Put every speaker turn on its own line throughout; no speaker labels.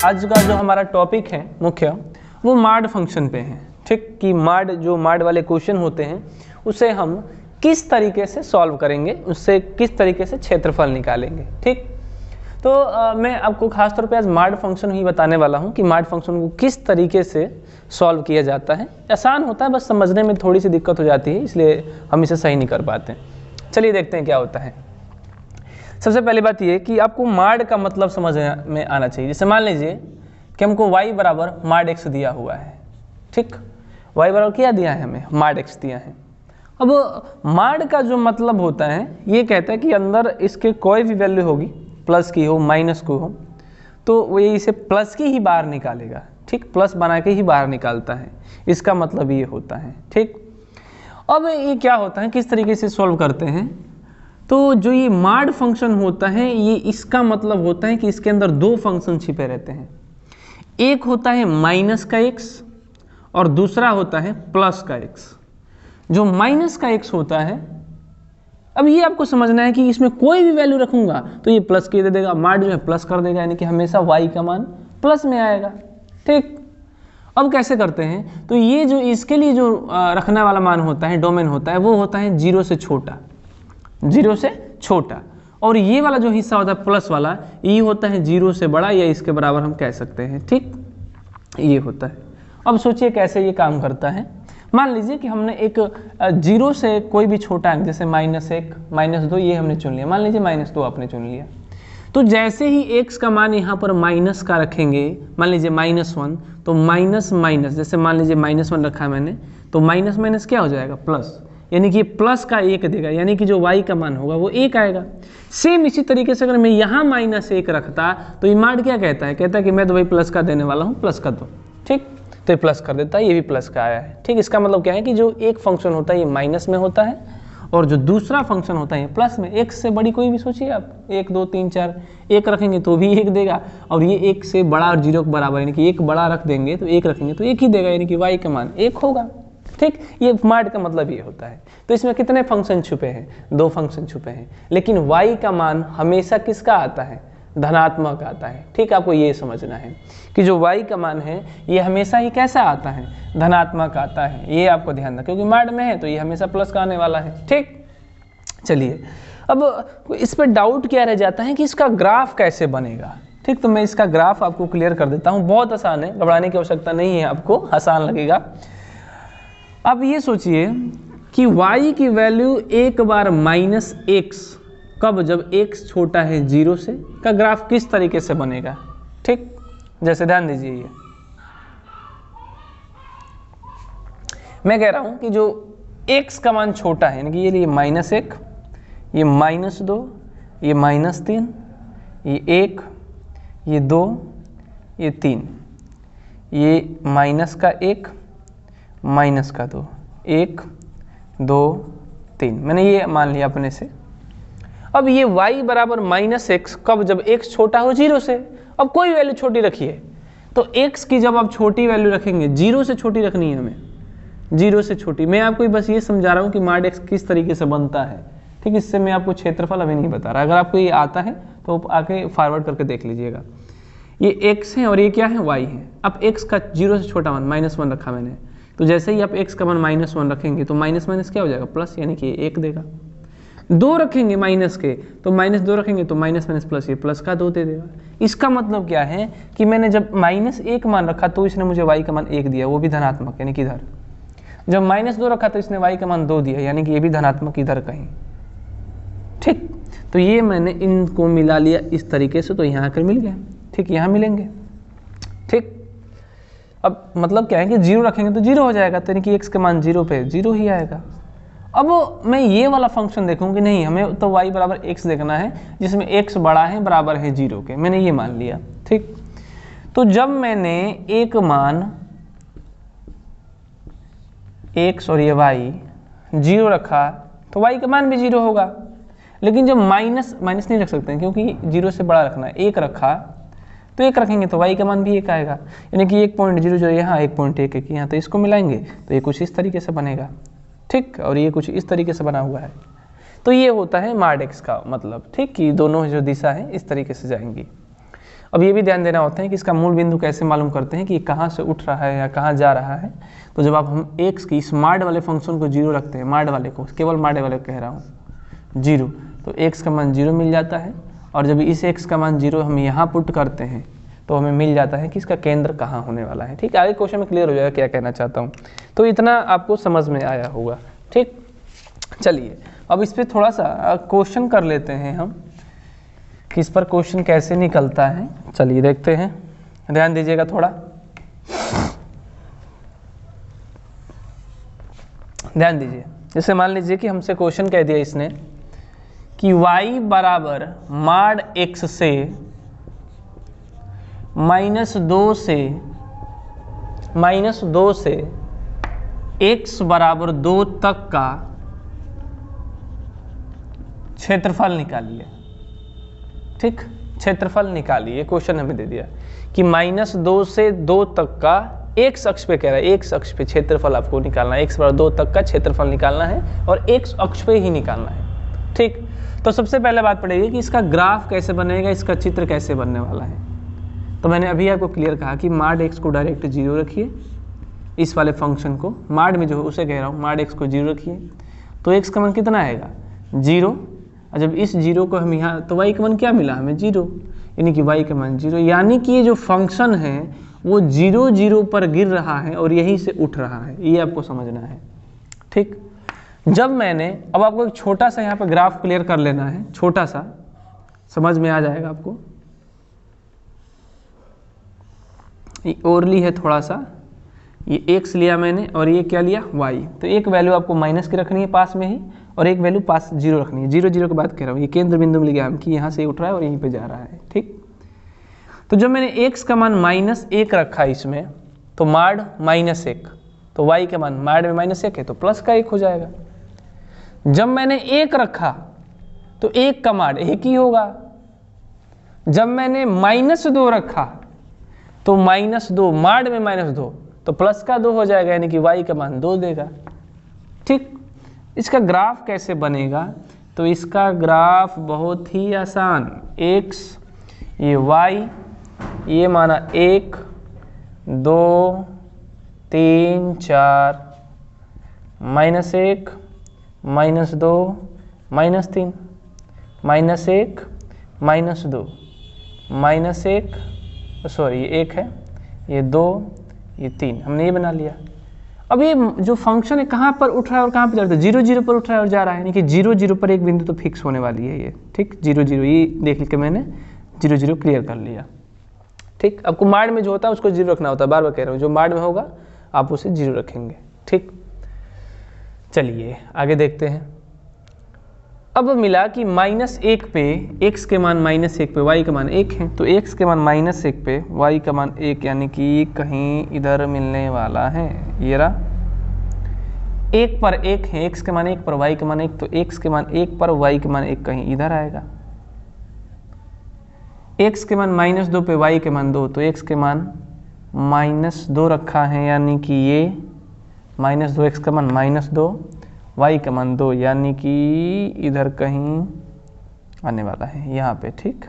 आज का जो हमारा टॉपिक है मुख्य वो माड फंक्शन पे है। ठीक, कि माड जो माड वाले क्वेश्चन होते हैं उसे हम किस तरीके से सॉल्व करेंगे, उससे किस तरीके से क्षेत्रफल निकालेंगे। ठीक, तो मैं आपको खास तौर पे आज माड फंक्शन ही बताने वाला हूँ कि माड फंक्शन को किस तरीके से सॉल्व किया जाता है। आसान होता है, बस समझने में थोड़ी सी दिक्कत हो जाती है, इसलिए हम इसे सही नहीं कर पाते। चलिए देखते हैं क्या होता है। सबसे पहली बात यह कि आपको माड का मतलब समझ में आना चाहिए। जैसे मान लीजिए कि हमको y बराबर माड x दिया हुआ है। ठीक, y बराबर क्या दिया है, हमें माड x दिया है। अब माड का जो मतलब होता है ये कहता है कि अंदर इसके कोई भी वैल्यू होगी, प्लस की हो माइनस को हो, तो वो ये इसे प्लस की ही बाहर निकालेगा। ठीक, प्लस बना के ही बाहर निकालता है, इसका मतलब ये होता है। ठीक, अब ये क्या होता है, किस तरीके से सॉल्व करते हैं। तो जो ये माड फंक्शन होता है ये इसका मतलब होता है कि इसके अंदर दो फंक्शन छिपे रहते हैं। एक होता है माइनस का x और दूसरा होता है प्लस का x। जो माइनस का x होता है, अब ये आपको समझना है कि इसमें कोई भी वैल्यू रखूंगा तो ये प्लस की दे देगा, माड जो है प्लस कर देगा, यानी कि हमेशा y का मान प्लस में आएगा। ठीक, अब कैसे करते हैं, तो ये जो इसके लिए जो रखने वाला मान होता है, डोमेन होता है, वो होता है 0 से छोटा, 0 से छोटा। और ये वाला जो हिस्सा होता है प्लस वाला, ये होता है 0 से बड़ा या इसके बराबर हम कह सकते हैं। ठीक, ये होता है। अब सोचिए कैसे ये काम करता है। मान लीजिए कि हमने एक 0 से कोई भी छोटा अंक, जैसे -1 -2 ये हमने चुन लिया। मान लीजिए -2 आपने चुन लिया, तो जैसे ही x का मान यहाँ पर माइनस का रखेंगे, मान लीजिए -1, तो माइनस माइनस, जैसे मान लीजिए -1 रखा है मैंने, तो माइनस माइनस क्या हो जाएगा, प्लस, यानी कि प्लस का 1 देगा, यानी कि जो y का मान होगा वो 1 आएगा। सेम इसी तरीके से अगर मैं यहाँ -1 रखता तो ये माड क्या कहता है, कहता है कि मैं तो भाई प्लस का देने वाला हूँ, प्लस का दो। ठीक, तो ये प्लस कर देता है, ये भी प्लस का आया है। ठीक, इसका मतलब क्या है कि जो एक फंक्शन होता है ये माइनस में होता है और जो दूसरा फंक्शन होता है ये प्लस में। एक से बड़ी कोई भी सोचिए आप, 1 2 3 4, 1 रखेंगे तो भी 1 देगा, और ये 1 से बड़ा और 0 के बराबर, यानी कि 1 बड़ा रख देंगे तो 1 रखेंगे तो 1 ही देगा, यानी कि y का मान 1 होगा। ठीक, ये माड का मतलब ये होता है। तो इसमें कितने फंक्शन छुपे हैं, 2 फंक्शन छुपे हैं, लेकिन y का मान हमेशा किसका आता है, धनात्मक आता है। ठीक, आपको ये समझना है कि जो y का मान है ये हमेशा ही कैसा आता है, धनात्मक आता है। ये आपको ध्यान रखना, क्योंकि माड में है तो ये हमेशा प्लस का आने वाला है। ठीक, चलिए अब इस पर डाउट क्या रह जाता है कि इसका ग्राफ कैसे बनेगा। ठीक, तो मैं इसका ग्राफ आपको क्लियर कर देता हूँ, बहुत आसान है, घबराने की आवश्यकता नहीं है, आपको आसान लगेगा। अब ये सोचिए कि y की वैल्यू एक बार -x, कब, जब x छोटा है 0 से, का ग्राफ किस तरीके से बनेगा। ठीक, जैसे ध्यान दीजिए, ये मैं कह रहा हूं कि जो x का मान छोटा है, यानी कि ये लिए -1, ये -2, ये -3, ये 1, ये 2, ये 3, ये माइनस का 1, माइनस का 2, 1 2 3, मैंने ये मान लिया अपने से। अब ये y बराबर -x, कब, जब x छोटा हो 0 से। अब कोई वैल्यू छोटी रखिए, तो x की जब आप छोटी वैल्यू रखेंगे, 0 से छोटी रखनी है हमें, 0 से छोटी। मैं आपको बस ये समझा रहा हूँ कि माड x किस तरीके से बनता है। ठीक, इससे मैं आपको क्षेत्रफल अभी नहीं बता रहा, अगर आपको ये आता है तो आके फॉरवर्ड करके देख लीजिएगा। ये x है और ये क्या है, y है। अब x का 0 से छोटा मान -1 रखा मैंने, तो जैसे ही आप x का मान -1 रखेंगे तो माइनस माइनस क्या हो जाएगा, प्लस, यानी कि 1 देगा। 2 रखेंगे माइनस के, तो -2 रखेंगे तो माइनस माइनस प्लस, ये प्लस का 2 दे देगा। इसका मतलब क्या है कि मैंने जब -1 मान रखा तो इसने मुझे y का मान 1 दिया, वो भी धनात्मक, यानी कि इधर। जब -2 रखा तो इसने y का मान 2 दिया, यानी कि ये भी धनात्मक इधर कहीं। ठीक, तो ये मैंने इनको मिला लिया इस तरीके से, तो यहाँ आकर मिल गया। ठीक, यहाँ मिलेंगे। ठीक, अब मतलब क्या है कि 0 रखेंगे तो 0 हो जाएगा, तो यानी कि x का मान 0 पे 0 ही आएगा। अब मैं ये वाला फंक्शन देखूंगी, नहीं, हमें तो y बराबर x देखना है जिसमें x बड़ा है, बराबर है 0 के, मैंने ये मान लिया। ठीक, तो जब मैंने एक मान x और ये y 0 रखा तो y का मान भी 0 होगा, लेकिन जब माइनस नहीं रख सकते हैं क्योंकि 0 से बड़ा रखना है, 1 रखा तो 1 रखेंगे तो y का मान भी 1 आएगा, यानी कि 1.0 जो यहाँ 1.1 यहाँ, तो इसको मिलाएंगे तो ये कुछ इस तरीके से बनेगा। ठीक, और ये कुछ इस तरीके से बना हुआ है। तो ये होता है माड x का मतलब। ठीक, कि दोनों जो दिशा है इस तरीके से जाएंगी। अब ये भी ध्यान देना होता है कि इसका मूल बिंदु कैसे मालूम करते हैं कि कहाँ से उठ रहा है या कहाँ जा रहा है। तो जब आप हम एक्स की इस माड वाले फंक्शन को जीरो रखते हैं, माड वाले को, केवल माड वाले को कह रहा हूँ, जीरो, तो एक्स का मान जीरो मिल जाता है। और जब इस एक्स का मान जीरो हम यहाँ पुट करते हैं तो हमें मिल जाता है कि इसका केंद्र कहाँ होने वाला है। ठीक, आगे क्वेश्चन में क्लियर हो जाएगा क्या कहना चाहता हूँ। तो इतना आपको समझ में आया होगा। ठीक, चलिए अब इस पर थोड़ा सा क्वेश्चन कर लेते हैं हम कि इस पर क्वेश्चन कैसे निकलता है। चलिए देखते हैं, ध्यान दीजिएगा थोड़ा, ध्यान दीजिए। जैसे मान लीजिए कि हमसे क्वेश्चन कह दिया इसने कि y बराबर माड x से -2 से x बराबर 2 तक का क्षेत्रफल निकालिए। ठीक, क्षेत्रफल निकालिए, क्वेश्चन हमें दे दिया कि -2 से 2 तक का x अक्ष पे कह रहा है, x अक्ष पे क्षेत्रफल आपको निकालना है, x बराबर 2 तक का क्षेत्रफल निकालना है और x अक्ष पे ही निकालना है। ठीक, तो सबसे पहले बात पड़ेगी कि इसका ग्राफ कैसे बनेगा, इसका चित्र कैसे बनने वाला है। तो मैंने अभी आपको क्लियर कहा कि माड x को डायरेक्ट जीरो रखिए, इस वाले फंक्शन को माड में जो है उसे कह रहा हूँ, माड x को जीरो रखिए, तो x का मान कितना आएगा, जीरो। और जब इस जीरो को हम यहाँ, तो y का मान क्या मिला हमें, जीरो, यानी कि y का मान जीरो, यानी कि ये जो फंक्शन है वो 0 0 पर गिर रहा है और यहीं से उठ रहा है, ये आपको समझना है। ठीक, जब मैंने, अब आपको एक छोटा सा यहाँ पर ग्राफ क्लियर कर लेना है, छोटा सा, समझ में आ जाएगा आपको। ये ओरली है थोड़ा सा, ये x लिया मैंने और ये क्या लिया, y। तो एक वैल्यू आपको माइनस की रखनी है पास में ही और एक वैल्यू पास जीरो रखनी है। 0 0 की बात कर रहा हूँ, ये केंद्र बिंदु मिल गया हम कि यहाँ से उठ रहा है और यहीं पे जा रहा है। ठीक, तो जब मैंने x का मान -1 रखा इसमें, तो माड -1, तो y का मान माड में -1 है तो प्लस का 1 हो जाएगा। जब मैंने 1 रखा तो 1 का माड 1 ही होगा। जब मैंने -2 रखा तो -2 माड में -2 तो प्लस का 2 हो जाएगा, यानी कि y का मान 2 देगा। ठीक, इसका ग्राफ कैसे बनेगा, तो इसका ग्राफ बहुत ही आसान, x, ये y, ये माना 1 2 3 4, -1 -2 -3, -1 -2 -1, सॉरी ये 1 है, ये 2, ये 3, हमने ये बना लिया। अब ये जो फंक्शन है कहाँ पर उठ रहा है और कहाँ पर जा रहा है, 0 0 पर उठ रहा है और जा रहा है, यानी कि 0 0 पर एक बिंदु तो फिक्स होने वाली है ये। ठीक, 0 0, ये देख के मैंने 0 0 क्लियर कर लिया। ठीक, आपको माड में जो होता है उसको 0 रखना होता है, बार बार कह रहा हूँ, जो माड में होगा आप उसे 0 रखेंगे। ठीक, चलिए आगे देखते हैं। अब मिला कि -1 पे x के मान -1 पे y का मान 1 है, तो x के मान -1 पे y का मान 1, यानी कि कहीं इधर मिलने वाला है। ये रहा, 1 पर 1 है, x के मान 1 पर y का मान 1, तो x के मान 1 पर y के मान 1 कहीं इधर आएगा। x के मान -2 पे y के मान 2, तो x के मान -2 रखा है, यानी कि ये -2, x का मान -2, y का मान 2, यानी कि इधर कहीं आने वाला है, यहाँ पे। ठीक,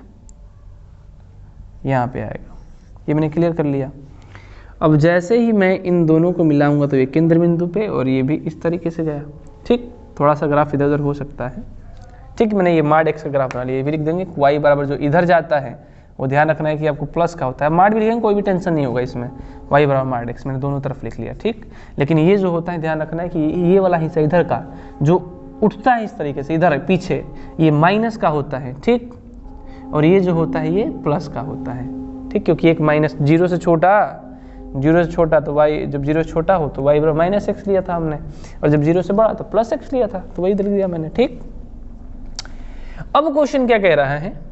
यहाँ पे आएगा, ये मैंने क्लियर कर लिया। अब जैसे ही मैं इन दोनों को मिलाऊंगा तो ये केंद्र बिंदु पे और ये भी इस तरीके से गया। ठीक, थोड़ा सा ग्राफ इधर उधर हो सकता है। ठीक, मैंने ये माड x का ग्राफ बना लिया, ये भी लिख देंगे। y बराबर जो इधर जाता है वो ध्यान रखना है कि आपको प्लस का होता है, माड भी लिखेंगे कोई भी टेंशन नहीं होगा इसमें, y बराबर माड x, मैंने दोनों तरफ लिख लिया। ठीक, लेकिन ये जो होता है ध्यान रखना है कि ये वाला हिस्सा इधर का जो उठता है इस तरीके से इधर पीछे, ये माइनस का होता है। ठीक, और ये जो होता है ये प्लस का होता है। ठीक, क्योंकि एक -0 से छोटा तो y, जब 0 से छोटा हो तो y बराबर -x लिया था हमने, और जब 0 से बड़ा तो +x लिया था, तो वही लिख दिया मैंने। ठीक, अब क्वेश्चन क्या कह रहा है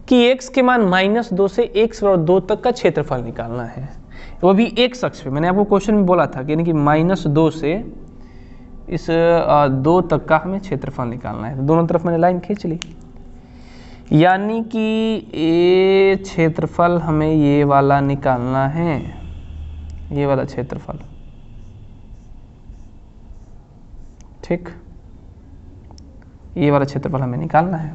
कि x के मान -2 से x बराबर 2 तक का क्षेत्रफल निकालना है, वो भी x अक्ष पे। मैंने आपको क्वेश्चन में बोला था कि यानी कि -2 से इस 2 तक का हमें क्षेत्रफल निकालना है, तो दोनों तरफ मैंने लाइन खींच ली, यानी कि ये क्षेत्रफल हमें ये वाला निकालना है, ये वाला क्षेत्रफल। ठीक, ये वाला क्षेत्रफल हमें निकालना है।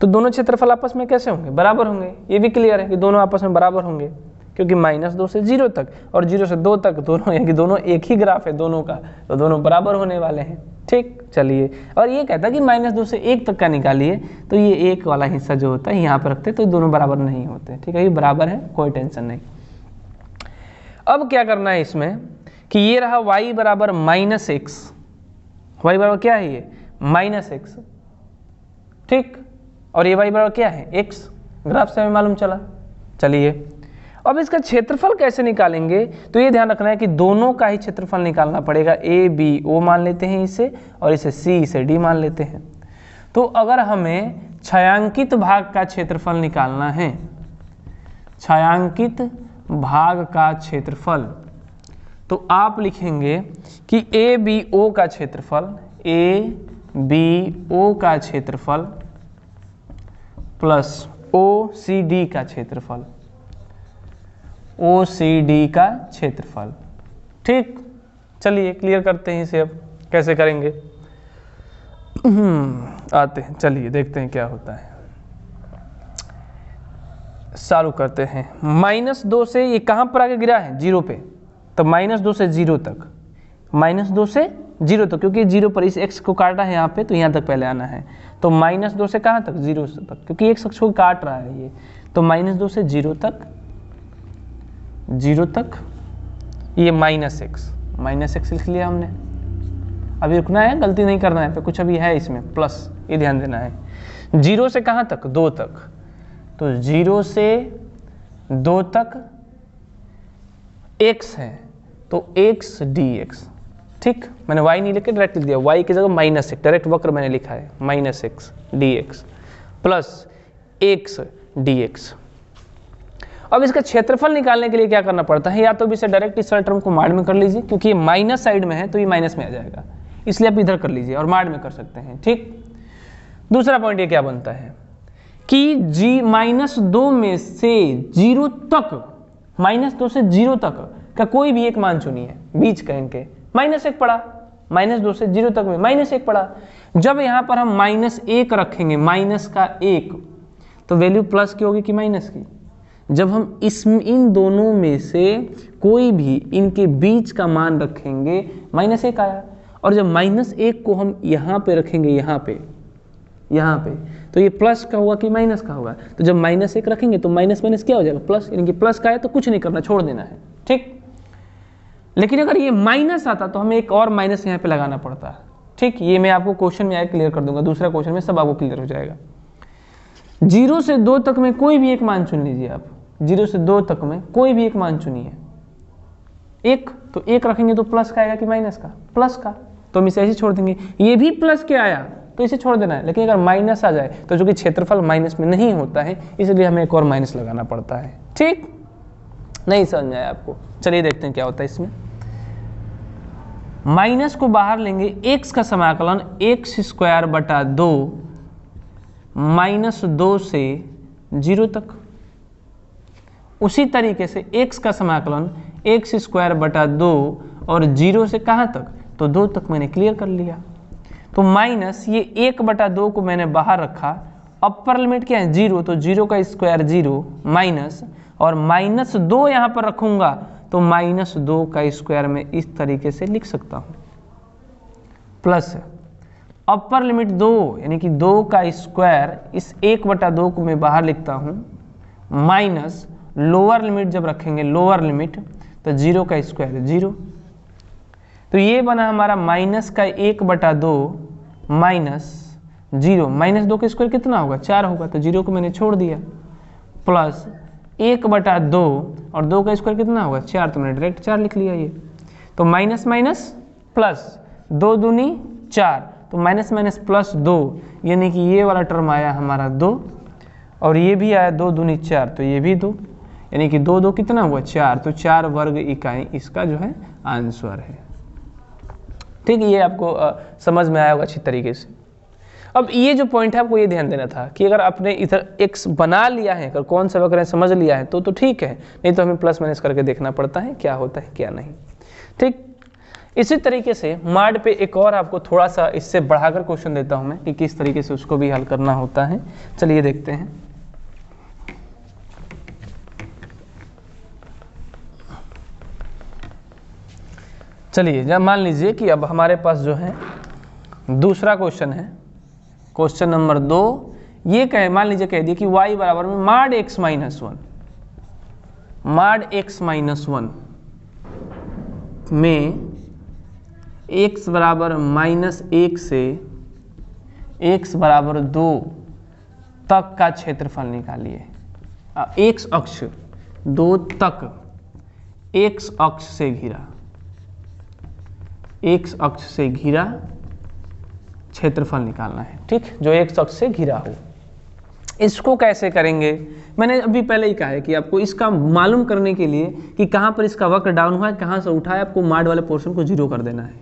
तो दोनों क्षेत्रफल आपस में कैसे होंगे, बराबर होंगे। ये भी क्लियर है कि दोनों आपस में बराबर होंगे, क्योंकि -2 से 0 तक और 0 से 2 तक दोनों, यानी कि दोनों एक ही ग्राफ है दोनों का, तो दोनों बराबर होने वाले हैं। ठीक, चलिए, और ये कहता है कि -2 से 1 तक का निकालिए, तो ये 1 वाला हिस्सा जो होता है यहाँ पर रखते तो दोनों बराबर नहीं होते। ठीक है, ये बराबर है, कोई टेंशन नहीं। अब क्या करना है इसमें कि ये रहा y बराबर -x, y बराबर क्या है ये -x, ठीक, और ये y बराबर क्या है x, ग्राफ से हमें मालूम चला। चलिए, अब इसका क्षेत्रफल कैसे निकालेंगे, तो ये ध्यान रखना है कि दोनों का ही क्षेत्रफल निकालना पड़ेगा। a b o मान लेते हैं इसे, और इसे c इसे d मान लेते हैं। तो अगर हमें छायांकित भाग का क्षेत्रफल निकालना है, छायांकित भाग का क्षेत्रफल, तो आप लिखेंगे कि ए बी ओ का क्षेत्रफल, ए बी ओ का क्षेत्रफल प्लस ओ सी डी का क्षेत्रफल, ओ सी डी का क्षेत्रफल। ठीक, चलिए क्लियर करते हैं इसे। अब कैसे करेंगे आते हैं, चलिए देखते हैं क्या होता है। चालू करते हैं। -2 से ये कहाँ पर आके गिरा है, 0 पे, तो -2 से 0 तक, -2 से 0 तक, क्योंकि 0 पर इस x को काटा है यहाँ पे, तो यहाँ तक पहले आना है। तो -2 से कहाँ तक, 0 तक, क्योंकि x अक्ष को काट रहा है ये, तो -2 से 0 तक, 0 तक, ये -x लिख लिया हमने। अभी रुकना है, गलती नहीं करना है, पे कुछ अभी है इसमें प्लस, ये ध्यान देना है। 0 से कहाँ तक, 2 तक, तो 0 से 2 तक x है, तो x dx। ठीक, मैंने y नहीं लिखा, डायरेक्ट लिख दिया, y की जगह -1, डायरेक्ट वक्र मैंने लिखा है, -x dx plus x dx। अब इसका क्षेत्रफल निकालने के लिए क्या करना पड़ता है, या तो भी इसे डायरेक्ट इस वाले टर्म को माड में कर लीजिए, क्योंकि ये माइनस साइड में है तो ये माइनस में आ जाएगा, इसलिए आप इधर कर लीजिए और माड में कर सकते हैं। ठीक, दूसरा पॉइंट ये क्या बनता है कि -2 में से 0 तक, -2 से 0 तक का कोई भी एक मान चुनिए, बीच का इनके, -1 पड़ा, -2 से 0 तक में -1 पड़ा। जब यहाँ पर हम -1 रखेंगे, -1, तो वैल्यू प्लस की होगी कि माइनस की। जब हम इन दोनों में से कोई भी इनके बीच का मान रखेंगे, -1 आया, और जब -1 को हम यहाँ पे रखेंगे, यहाँ पे, तो ये प्लस का होगा कि माइनस का होगा। तो जब -1 रखेंगे तो माइनस माइनस क्या हो जाएगा, प्लस, यानी कि प्लस का है तो कुछ नहीं करना, छोड़ देना है। ठीक, लेकिन अगर ये माइनस आता तो हमें एक और माइनस यहाँ पे लगाना पड़ता। ठीक, ये मैं आपको क्वेश्चन में आगे क्लियर कर दूंगा, दूसरा क्वेश्चन में सब आपको क्लियर हो जाएगा। 0 से 2 तक में कोई भी एक मान चुन लीजिए आप, 0 से 2 तक में कोई भी एक मान चुनिए, 1, तो 1 रखेंगे तो प्लस का आएगा कि माइनस का, प्लस का, तो हम इसे ऐसे छोड़ देंगे। ये भी प्लस के आया तो इसे छोड़ देना है, लेकिन अगर माइनस आ जाए तो जो कि क्षेत्रफल माइनस में नहीं होता है, इसलिए हमें एक और माइनस लगाना पड़ता है। ठीक, नहीं समझ आया आपको, चलिए देखते हैं क्या होता है इसमें। माइनस को बाहर लेंगे, x का समाकलन x² बटा 2 -2 से 0 तक। उसी तरीके से x का समाकलन x² बटा 2 और 0 से कहाँ तक, तो 2 तक मैंने क्लियर कर लिया। तो माइनस ये 1/2 को मैंने बाहर रखा, अपर लिमिट क्या है 0, तो 0 का स्क्वायर 0 माइनस, और -2 यहाँ पर रखूंगा तो -2 का स्क्वायर में इस तरीके से लिख सकता हूँ, प्लस अपर लिमिट 2 यानी कि 2 का स्क्वायर, इस 1/2 को मैं बाहर लिखता हूँ, माइनस लोअर लिमिट जब रखेंगे, लोअर लिमिट, तो 0 का स्क्वायर 0। तो ये बना हमारा -1/2 माइनस 0, -2 का स्क्वायर कितना होगा, 4 होगा, तो 0 को मैंने छोड़ दिया, प्लस 1/2 और 2 का स्क्वायर कितना होगा, 4, तो मैंने डायरेक्ट 4 लिख लिया। ये तो माइनस माइनस प्लस, 2 दूनी 4, तो माइनस माइनस प्लस 2, यानी कि ये वाला टर्म आया हमारा 2, और ये भी आया 2 दूनी 4, तो ये भी 2, यानी कि 2 2 कितना हुआ 4, तो 4 वर्ग इकाई इसका जो है आंसर है। ठीक है, ये आपको समझ में आया होगा अच्छी तरीके से। अब ये जो पॉइंट है आपको ये ध्यान देना था कि अगर आपने इधर x बना लिया है, अगर कौन सा वक्र है समझ लिया है तो ठीक है, नहीं तो हमें प्लस माइनस करके देखना पड़ता है क्या होता है क्या नहीं। ठीक, इसी तरीके से माड पे एक और आपको थोड़ा सा इससे बढ़ाकर क्वेश्चन देता हूं मैं कि किस तरीके से उसको भी हल करना होता है। चलिए देखते हैं। चलिए जब मान लीजिए कि अब हमारे पास जो है दूसरा क्वेश्चन है, क्वेश्चन नंबर 2। ये कहे, मान लीजिए कह दिए कि y बराबर में माड x माइनस 1, माड x माइनस 1 में x बराबर -1 से x बराबर 2 तक का क्षेत्रफल निकालिए। x अक्ष 2 तक x अक्ष से घिरा, x अक्ष से घिरा क्षेत्रफल निकालना है। ठीक, जो x अक्ष से घिरा हो। इसको कैसे करेंगे? मैंने अभी पहले ही कहा है कि आपको इसका मालूम करने के लिए कि कहाँ पर इसका वक्र डाउन हुआ है, कहाँ से उठा है, आपको माड वाले पोर्शन को जीरो कर देना है,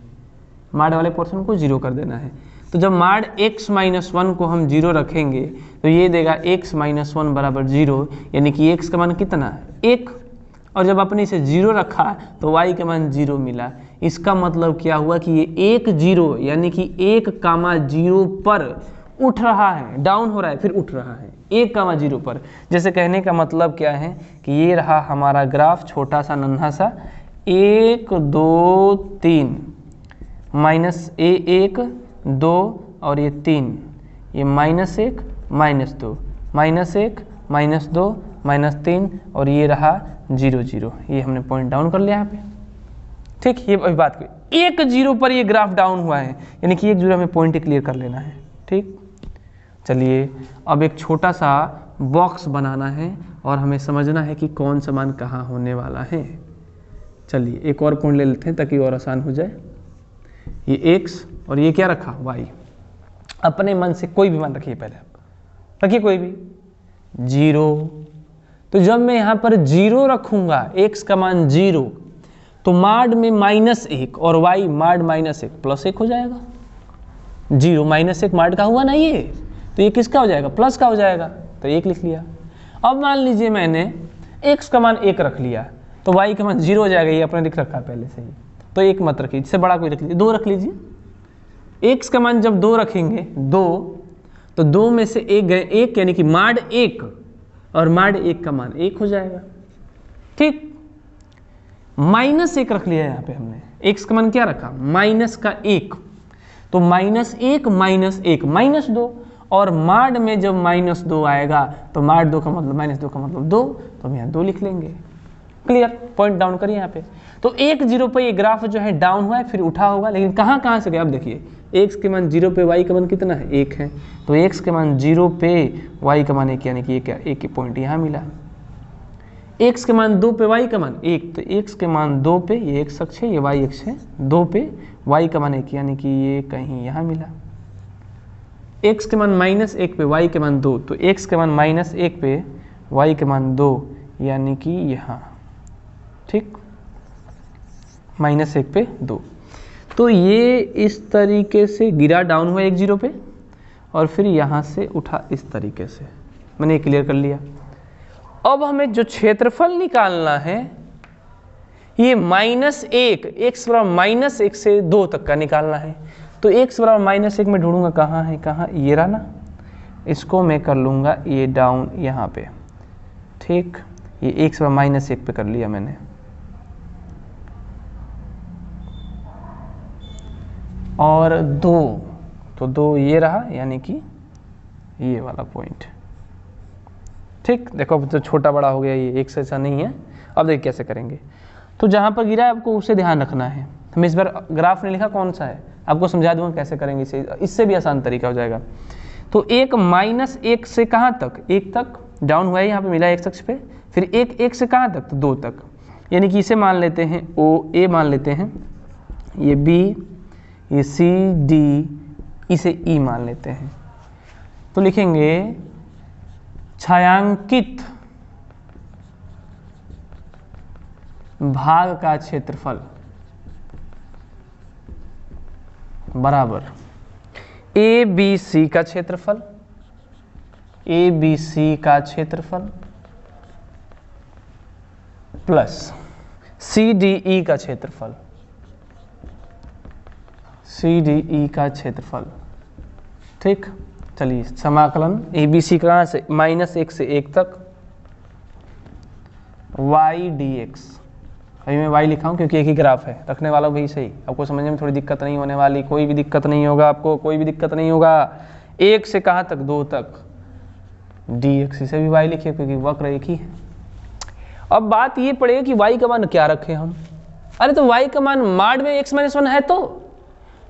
माड वाले पोर्शन को जीरो कर देना है। तो जब माड x माइनस 1 को हम जीरो रखेंगे तो ये देगा x माइनस 1 बराबर 0, यानी कि x का मान कितना 1, और जब आपने इसे 0 रखा तो y का मान 0 मिला। इसका मतलब क्या हुआ कि ये 1 0 यानी कि 1,0 पर उठ रहा है, डाउन हो रहा है फिर उठ रहा है 1,0 पर। जैसे कहने का मतलब क्या है कि ये रहा हमारा ग्राफ, छोटा सा नन्हा सा, 1 2 3 माइनस 1 2 और ये 3, ये -1 -2 -1 -2 -3 और ये रहा 0 0। ये हमने पॉइंट डाउन कर लिया यहाँ पे। ठीक, ये अभी बात करें 1 0 पर ये ग्राफ डाउन हुआ है, यानी कि 1 0 हमें पॉइंट क्लियर कर लेना है। ठीक, चलिए अब एक छोटा सा बॉक्स बनाना है और हमें समझना है कि कौन सा मान कहाँ होने वाला है। चलिए एक और पॉइंट ले लेते हैं ताकि और आसान हो जाए। ये x और ये क्या रखा y। अपने मन से कोई भी मान रखिए, पहले आप रखिए कोई भी 0। तो जब मैं यहाँ पर 0 रखूंगा, x का मान 0, तो माड में -1 और y माड -1 +1 हो जाएगा। 0 -1 माड का हुआ ना ये, तो ये किसका हो जाएगा? प्लस का हो जाएगा, तो 1 लिख लिया। अब मान लीजिए मैंने x का मान 1 रख लिया तो y का मान 0 हो जाएगा, ये अपने लिख रखा है पहले से ही, तो 1 मत रखिए, इससे बड़ा कोई रख लीजिए, 2 रख लीजिए। x का मान जब 2 रखेंगे 2, तो 2 में से 1 गए 1, यानी कि माड 1 और माड 1 का मान 1 हो जाएगा। ठीक, -1 रख लिया यहाँ पे हमने, x का मान क्या रखा -1, तो -1 -1 -2, और माड में जब -2 आएगा तो माड 2 का मतलब -2 का मतलब 2, तो हम यहाँ 2 लिख लेंगे। क्लियर, पॉइंट डाउन करिए यहाँ पे। तो 1 0 पे ये ग्राफ जो है डाउन हुआ है, फिर उठा होगा, लेकिन कहाँ से गया? अब देखिए x के मान 0 पे y का मान कितना है 1 है, तो x के मान 0 पे y का मान 1, यानी कि ये क्या 1 पॉइंट यहाँ मिला। x के मान 2 पे y का मान 1, तो x के मान 2 पे, ये x अक्ष है ये y अक्ष है, 2 पे y का मान 1, यानी कि ये कहीं यहाँ मिला। x के मान -1 पे y के मान 2, तो x के मान -1 पे y के मान 2, यानी कि यहाँ। ठीक, -1 पे 2, तो ये इस तरीके से गिरा, डाउन हुआ 1 0 पे, और फिर यहाँ से उठा इस तरीके से। मैंने क्लियर कर लिया। अब हमें जो क्षेत्रफल निकालना है ये -1, x बराबर -1 से 2 तक का निकालना है। तो x बराबर -1 में ढूंढूंगा, कहाँ है, कहाँ, ये रहा ना, इसको मैं कर लूँगा ये डाउन यहाँ पे। ठीक, ये x बराबर -1 पे कर लिया मैंने। और 2, तो 2 ये रहा, यानी कि ये वाला पॉइंट। ठीक, देखो अब तो छोटा बड़ा हो गया, ये एक से ऐसा नहीं है। अब देखिए कैसे करेंगे। तो जहाँ पर गिरा है आपको उसे ध्यान रखना है। हम इस बार ग्राफ ने लिखा कौन सा है, आपको समझा दूंगा कैसे करेंगे इसे, इससे भी आसान तरीका हो जाएगा। तो एक -1 से कहाँ तक, 1 तक डाउन हुआ है, यहाँ पे मिला x अक्ष पे, फिर 1 से कहाँ तक, तो 2 तक, यानी कि इसे मान लेते हैं OA मान लेते हैं, ये B, ये C D, इसे E मान लेते हैं। तो लिखेंगे छायांकित भाग का क्षेत्रफल बराबर ABC का क्षेत्रफल, ABC का क्षेत्रफल प्लस CDE का क्षेत्रफल। CDE का क्षेत्रफल। ठीक, चलिए समाकलन ABC कहाँ से, -1 से 1 तक y dx। अभी मैं y लिखा हूँ क्योंकि एक ही ग्राफ है, रखने वाला भी सही, आपको समझने में थोड़ी दिक्कत नहीं होने वाली, कोई भी दिक्कत नहीं होगा आपको, कोई भी दिक्कत नहीं होगा। 1 से कहाँ तक, 2 तक dx, इसे भी y लिखिए क्योंकि वक्र एक ही है। अब बात ये पड़ेगी कि y का मान क्या रखें हम। अरे तो y का मान माड में x-1 है तो,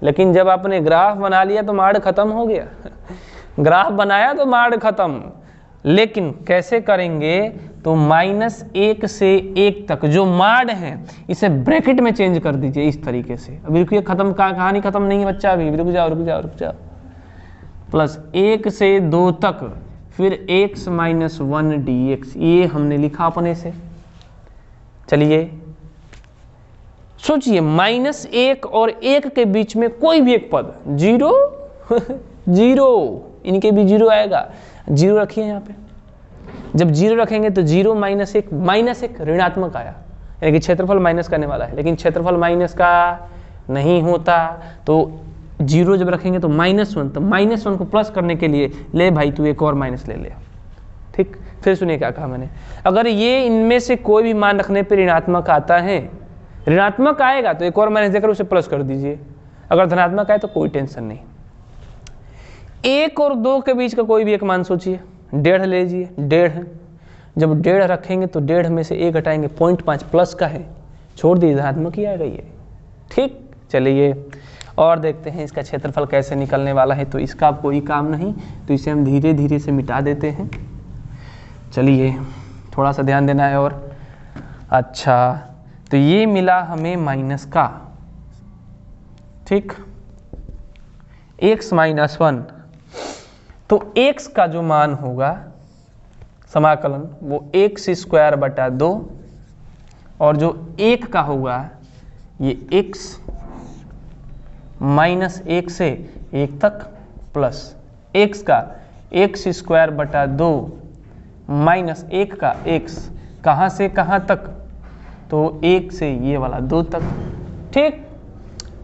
लेकिन जब आपने ग्राफ बना लिया तो माड खत्म हो गया। ग्राफ बनाया तो माड खत्म, लेकिन कैसे करेंगे, तो -1 से 1 तक जो माड है इसे ब्रैकेट में चेंज कर दीजिए इस तरीके से। अभी रुकिए, खत्म कहानी खत्म नहीं है बच्चा, अभी रुक जाओ। प्लस 1 से 2 तक, फिर x-1 dx, ये हमने लिखा अपने से। चलिए सोचिए, -1 और 1 के बीच में कोई भी एक पद, 0 0, इनके भी 0 आएगा, 0 रखिए यहाँ पे। जब 0 रखेंगे तो 0 -1 ऋणात्मक आया, यानी कि क्षेत्रफल माइनस करने वाला है, लेकिन क्षेत्रफल माइनस का नहीं होता, तो 0 जब रखेंगे तो -1, तो -1 को प्लस करने के लिए ले भाई तू एक और माइनस ले ले। ठीक, फिर सुनिए क्या कहा मैंने, अगर ये इनमें से कोई भी मान रखने पर ऋणात्मक आता है, ऋणात्मक आएगा तो एक और माइनस देकर उसे प्लस कर दीजिए, अगर धनात्मक आए तो कोई टेंशन नहीं। 1 और 2 के बीच का कोई भी एक मान सोचिए, 1.5 ले लीजिए, 1.5, जब 1.5 रखेंगे तो 1.5 में से 1 घटाएंगे, 0.5 प्लस का है, छोड़ दीजिए, धनात्मक ही आएगा ये। ठीक, चलिए और देखते हैं इसका क्षेत्रफल कैसे निकलने वाला है। तो इसका अब कोई काम नहीं, तो इसे हम धीरे धीरे से मिटा देते हैं। चलिए थोड़ा सा ध्यान देना है और, अच्छा तो ये मिला हमें माइनस का, ठीक, x-1, तो x का जो मान होगा समाकलन वो x² 2, और जो 1 का होगा ये x -1 से 1 तक, प्लस x का x² 2 माइनस 1 का x, कहाँ से कहाँ तक, तो 1 से ये वाला 2 तक। ठीक,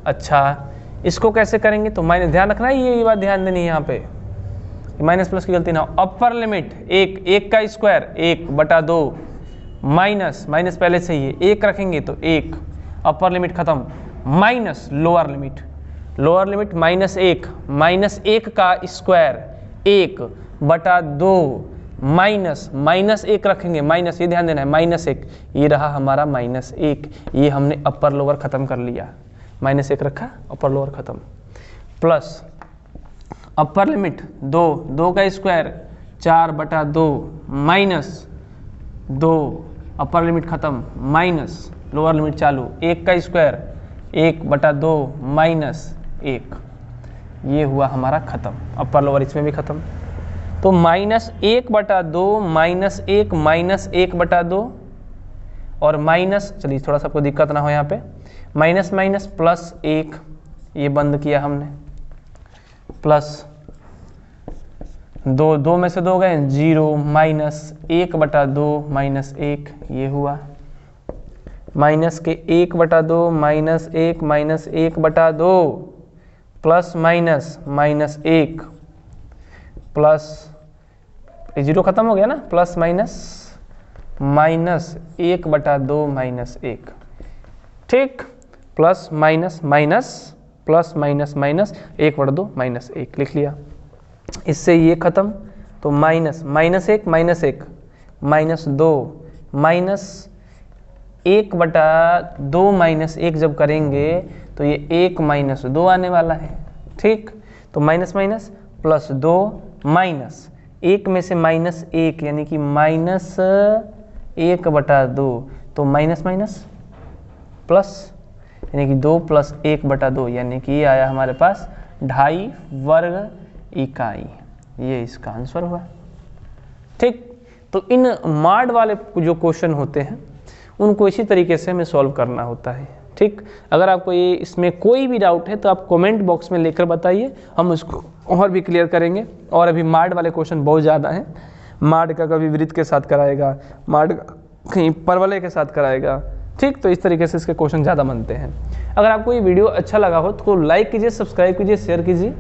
अच्छा इसको कैसे करेंगे, तो माइनस, ध्यान रखना है ये बात ध्यान देनी है यहाँ पे, माइनस प्लस की गलती ना हो। अपर लिमिट 1 का स्क्वायर 1/2, माइनस पहले से ही 1 रखेंगे तो 1, अपर लिमिट खत्म, माइनस लोअर लिमिट -1 का स्क्वायर 1/2, माइनस 1 रखेंगे, माइनस, ये ध्यान देना है, -1, ये रहा हमारा -1, ये हमने अपर लोअर खत्म कर लिया, -1 रखा, अपर लोअर खत्म, प्लस अपर लिमिट 2 का स्क्वायर 4/2, -2, अपर लिमिट खत्म, माइनस लोअर लिमिट चालू, 1 का स्क्वायर 1/2 -1, ये हुआ हमारा खत्म, अपर लोअर इसमें भी खत्म। तो -1/2 -1 -1/2 और माइनस, चलिए थोड़ा सा आपको दिक्कत ना हो यहाँ पे, माइनस +1, ये बंद किया हमने, प्लस 2 में से 2 गए 0, -1/2 -1, ये हुआ, माइनस के 1/2 -1 -1/2, प्लस -1, प्लस 0 खत्म हो गया ना, प्लस -1/2 -1, ठीक, प्लस प्लस -1/2 -1 लिख लिया, इससे ये खत्म, तो -1 -1 -2 -1/2 -1 जब करेंगे तो ये 1 - 2 आने वाला है, ठीक, तो माइनस प्लस 2 माइनस 1 में से -1 यानी कि -1/2, तो माइनस प्लस यानी कि 2 + 1/2 यानी कि ये आया हमारे पास 2.5 वर्ग इकाई, ये इसका आंसर हुआ, ठीक। तो इन माड वाले जो क्वेश्चन होते हैं उनको इसी तरीके से हमें सॉल्व करना होता है, ठीक। अगर आपको ये इसमें कोई भी डाउट है तो आप कमेंट बॉक्स में लेकर बताइए, हम उसको और भी क्लियर करेंगे। और अभी माड वाले क्वेश्चन बहुत ज़्यादा हैं, माड का कभी वृत्त के साथ कराएगा, माड कहीं परवलय के साथ कराएगा, ठीक, तो इस तरीके से इसके क्वेश्चन ज़्यादा बनते हैं। अगर आपको ये वीडियो अच्छा लगा हो तो लाइक कीजिए, सब्सक्राइब कीजिए, शेयर कीजिए।